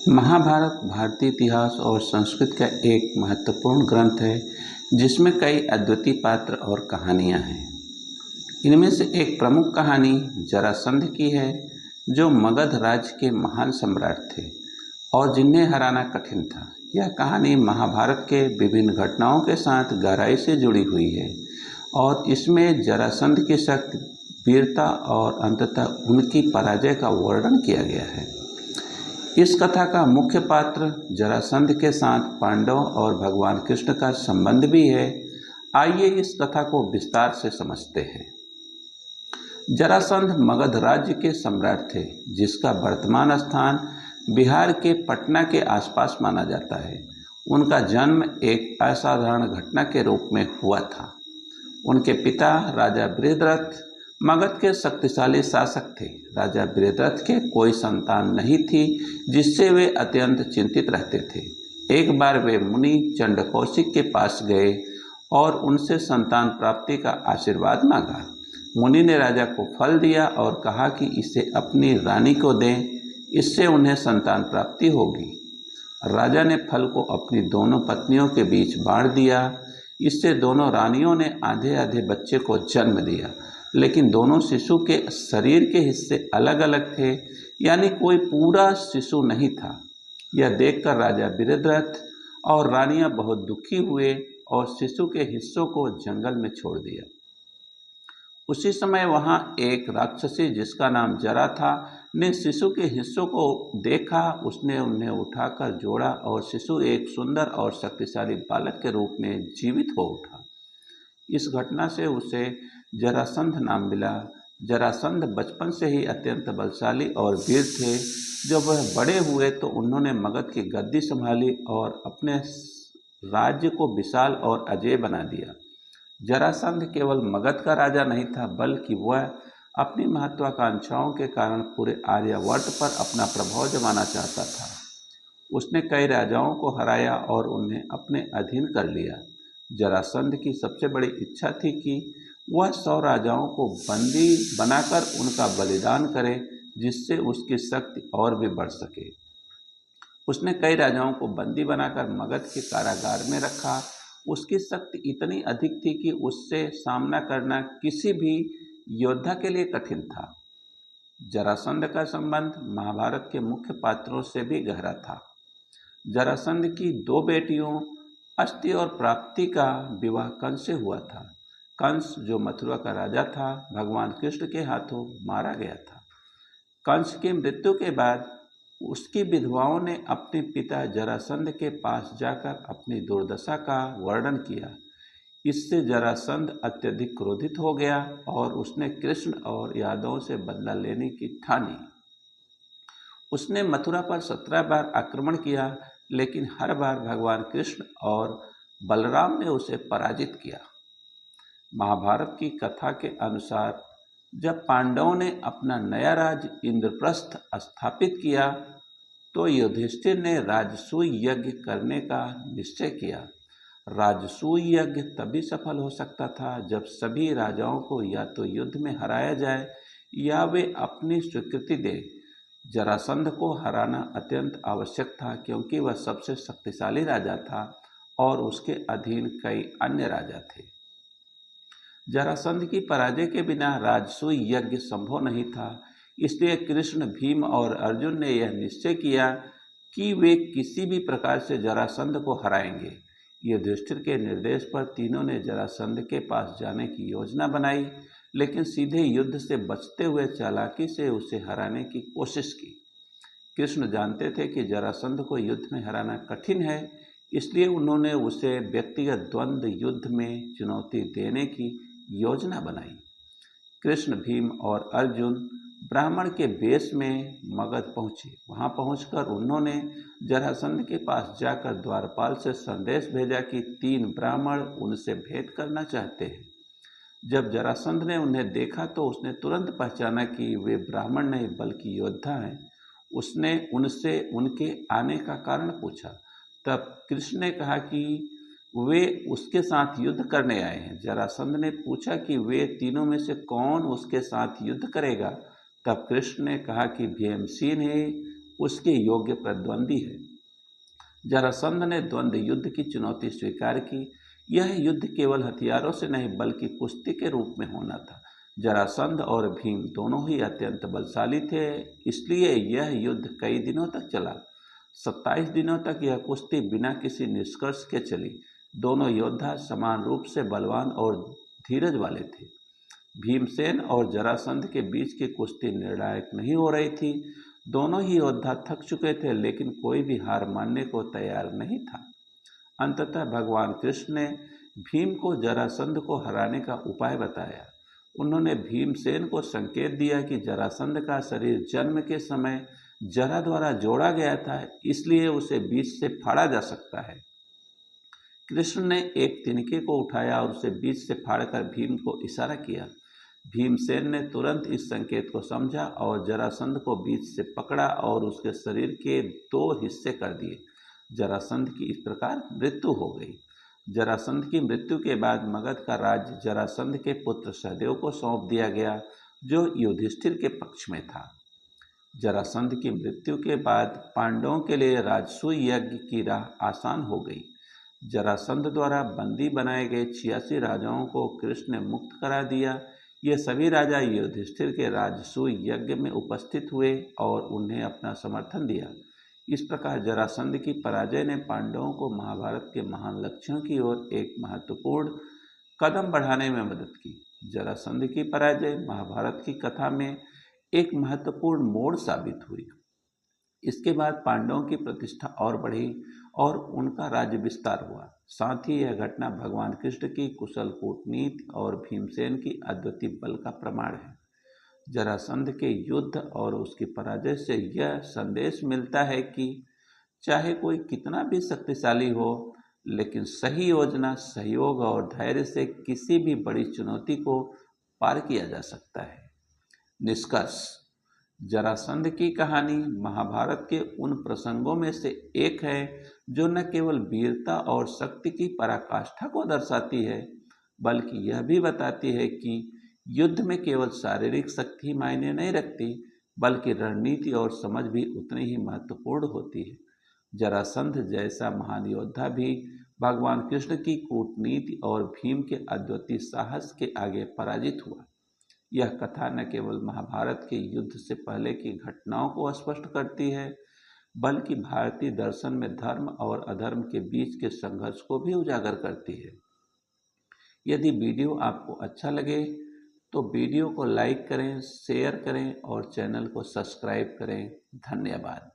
महाभारत भारतीय इतिहास और संस्कृति का एक महत्वपूर्ण ग्रंथ है जिसमें कई अद्वितीय पात्र और कहानियाँ हैं। इनमें से एक प्रमुख कहानी जरासंध की है, जो मगध राज्य के महान सम्राट थे और जिन्हें हराना कठिन था। यह कहानी महाभारत के विभिन्न घटनाओं के साथ गहराई से जुड़ी हुई है और इसमें जरासंध की शक्ति, वीरता और अंततः उनकी पराजय का वर्णन किया गया है। इस कथा का मुख्य पात्र जरासंध के साथ पांडवों और भगवान कृष्ण का संबंध भी है। आइए इस कथा को विस्तार से समझते हैं। जरासंध मगध राज्य के सम्राट थे, जिसका वर्तमान स्थान बिहार के पटना के आसपास माना जाता है। उनका जन्म एक असाधारण घटना के रूप में हुआ था। उनके पिता राजा बृहद्रथ मगध के शक्तिशाली शासक थे। राजा बृहद्रथ के कोई संतान नहीं थी, जिससे वे अत्यंत चिंतित रहते थे। एक बार वे मुनि चंडकौशिक के पास गए और उनसे संतान प्राप्ति का आशीर्वाद मांगा। मुनि ने राजा को फल दिया और कहा कि इसे अपनी रानी को दें, इससे उन्हें संतान प्राप्ति होगी। राजा ने फल को अपनी दोनों पत्नियों के बीच बांट दिया। इससे दोनों रानियों ने आधे आधे बच्चे को जन्म दिया, लेकिन दोनों शिशु के शरीर के हिस्से अलग अलग थे, यानी कोई पूरा शिशु नहीं था। यह देखकर राजा बृहद्रथ और रानियां बहुत दुखी हुए और शिशु के हिस्सों को जंगल में छोड़ दिया। उसी समय वहां एक राक्षसी, जिसका नाम जरा था, ने शिशु के हिस्सों को देखा। उसने उन्हें उठाकर जोड़ा और शिशु एक सुंदर और शक्तिशाली बालक के रूप में जीवित हो उठा। इस घटना से उसे जरासंध नाम मिला। जरासंध बचपन से ही अत्यंत बलशाली और वीर थे। जब वह बड़े हुए तो उन्होंने मगध की गद्दी संभाली और अपने राज्य को विशाल और अजेय बना दिया। जरासंध केवल मगध का राजा नहीं था, बल्कि वह अपनी महत्वाकांक्षाओं के कारण पूरे आर्यावर्त पर अपना प्रभाव जमाना चाहता था। उसने कई राजाओं को हराया और उन्हें अपने अधीन कर लिया। जरासंध की सबसे बड़ी इच्छा थी कि वह 100 राजाओं को बंदी बनाकर उनका बलिदान करे, जिससे उसकी शक्ति और भी बढ़ सके। उसने कई राजाओं को बंदी बनाकर मगध के कारागार में रखा। उसकी शक्ति इतनी अधिक थी कि उससे सामना करना किसी भी योद्धा के लिए कठिन था। जरासंध का संबंध महाभारत के मुख्य पात्रों से भी गहरा था। जरासंध की 2 बेटियों अस्ति और प्राप्ति का विवाह कंस से हुआ था। कंस, जो मथुरा का राजा था, भगवान कृष्ण के हाथों मारा गया था। कंस की मृत्यु के बाद उसकी विधवाओं ने अपने पिता जरासंध के पास जाकर अपनी दुर्दशा का वर्णन किया। इससे जरासंध अत्यधिक क्रोधित हो गया और उसने कृष्ण और यादवों से बदला लेने की ठानी। उसने मथुरा पर 17 बार आक्रमण किया, लेकिन हर बार भगवान कृष्ण और बलराम ने उसे पराजित किया। महाभारत की कथा के अनुसार जब पांडवों ने अपना नया राज्य इंद्रप्रस्थ स्थापित किया, तो युधिष्ठिर ने राजसूय यज्ञ करने का निश्चय किया। राजसूय यज्ञ तभी सफल हो सकता था जब सभी राजाओं को या तो युद्ध में हराया जाए या वे अपनी स्वीकृति दें। जरासंध को हराना अत्यंत आवश्यक था, क्योंकि वह सबसे शक्तिशाली राजा था और उसके अधीन कई अन्य राजा थे। जरासंध की पराजय के बिना राजसूय यज्ञ संभव नहीं था। इसलिए कृष्ण, भीम और अर्जुन ने यह निश्चय किया कि वे किसी भी प्रकार से जरासंध को हराएंगे। युधिष्ठिर के निर्देश पर तीनों ने जरासंध के पास जाने की योजना बनाई, लेकिन सीधे युद्ध से बचते हुए चालाकी से उसे हराने की कोशिश की। कृष्ण जानते थे कि जरासंध को युद्ध में हराना कठिन है, इसलिए उन्होंने उसे व्यक्तिगत द्वंद्व युद्ध में चुनौती देने की योजना बनाई। कृष्ण, भीम और अर्जुन ब्राह्मण के वेश में मगध पहुंचे। वहां पहुंचकर उन्होंने जरासंध के पास जाकर द्वारपाल से संदेश भेजा कि 3 ब्राह्मण उनसे भेंट करना चाहते हैं। जब जरासंध ने उन्हें देखा तो उसने तुरंत पहचाना कि वे ब्राह्मण नहीं बल्कि योद्धा हैं। उसने उनसे उनके आने का कारण पूछा। तब कृष्ण ने कहा कि वे उसके साथ युद्ध करने आए हैं। जरासंध ने पूछा कि वे तीनों में से कौन उसके साथ युद्ध करेगा। तब कृष्ण ने कहा कि भीमसेन है। उसके योग्य प्रतिद्वंदी है। जरासंध ने द्वंद्व युद्ध की चुनौती स्वीकार की। यह युद्ध केवल हथियारों से नहीं बल्कि कुश्ती के रूप में होना था। जरासंध और भीम दोनों ही अत्यंत बलशाली थे, इसलिए यह युद्ध कई दिनों तक चला। 27 दिनों तक यह कुश्ती बिना किसी निष्कर्ष के चली। दोनों योद्धा समान रूप से बलवान और धीरज वाले थे। भीमसेन और जरासंध के बीच की कुश्ती निर्णायक नहीं हो रही थी। दोनों ही योद्धा थक चुके थे, लेकिन कोई भी हार मानने को तैयार नहीं था। अंततः भगवान कृष्ण ने भीम को जरासंध को हराने का उपाय बताया। उन्होंने भीमसेन को संकेत दिया कि जरासंध का शरीर जन्म के समय जरा द्वारा जोड़ा गया था, इसलिए उसे बीच से फाड़ा जा सकता है। कृष्ण ने एक तिनके को उठाया और उसे बीच से फाड़कर भीम को इशारा किया। भीमसेन ने तुरंत इस संकेत को समझा और जरासंध को बीच से पकड़ा और उसके शरीर के 2 हिस्से कर दिए। जरासंध की इस प्रकार मृत्यु हो गई। जरासंध की मृत्यु के बाद मगध का राज्य जरासंध के पुत्र सहदेव को सौंप दिया गया, जो युधिष्ठिर के पक्ष में था। जरासंध की मृत्यु के बाद पांडवों के लिए राजसूय यज्ञ की राह आसान हो गई। जरासंध द्वारा बंदी बनाए गए 86 राजाओं को कृष्ण ने मुक्त करा दिया। ये सभी राजा युधिष्ठिर के राजसूय यज्ञ में उपस्थित हुए और उन्हें अपना समर्थन दिया। इस प्रकार जरासंध की पराजय ने पांडवों को महाभारत के महान लक्ष्यों की ओर एक महत्वपूर्ण कदम बढ़ाने में मदद की। जरासंध की पराजय महाभारत की कथा में एक महत्वपूर्ण मोड़ साबित हुई। इसके बाद पांडवों की प्रतिष्ठा और बढ़ी और उनका राज्य विस्तार हुआ। साथ ही यह घटना भगवान कृष्ण की कुशल कूटनीति और भीमसेन की अद्वितीय बल का प्रमाण है। जरासंध के युद्ध और उसकी पराजय से यह संदेश मिलता है कि चाहे कोई कितना भी शक्तिशाली हो, लेकिन सही योजना, सहयोग और धैर्य से किसी भी बड़ी चुनौती को पार किया जा सकता है। निष्कर्ष: जरासंध की कहानी महाभारत के उन प्रसंगों में से एक है जो न केवल वीरता और शक्ति की पराकाष्ठा को दर्शाती है, बल्कि यह भी बताती है कि युद्ध में केवल शारीरिक शक्ति मायने नहीं रखती, बल्कि रणनीति और समझ भी उतनी ही महत्वपूर्ण होती है। जरासंध जैसा महान योद्धा भी भगवान कृष्ण की कूटनीति और भीम के अद्वितीय साहस के आगे पराजित हुआ। यह कथा न केवल महाभारत के युद्ध से पहले की घटनाओं को स्पष्ट करती है, बल्कि भारतीय दर्शन में धर्म और अधर्म के बीच के संघर्ष को भी उजागर करती है। यदि वीडियो आपको अच्छा लगे तो वीडियो को लाइक करें, शेयर करें और चैनल को सब्सक्राइब करें। धन्यवाद।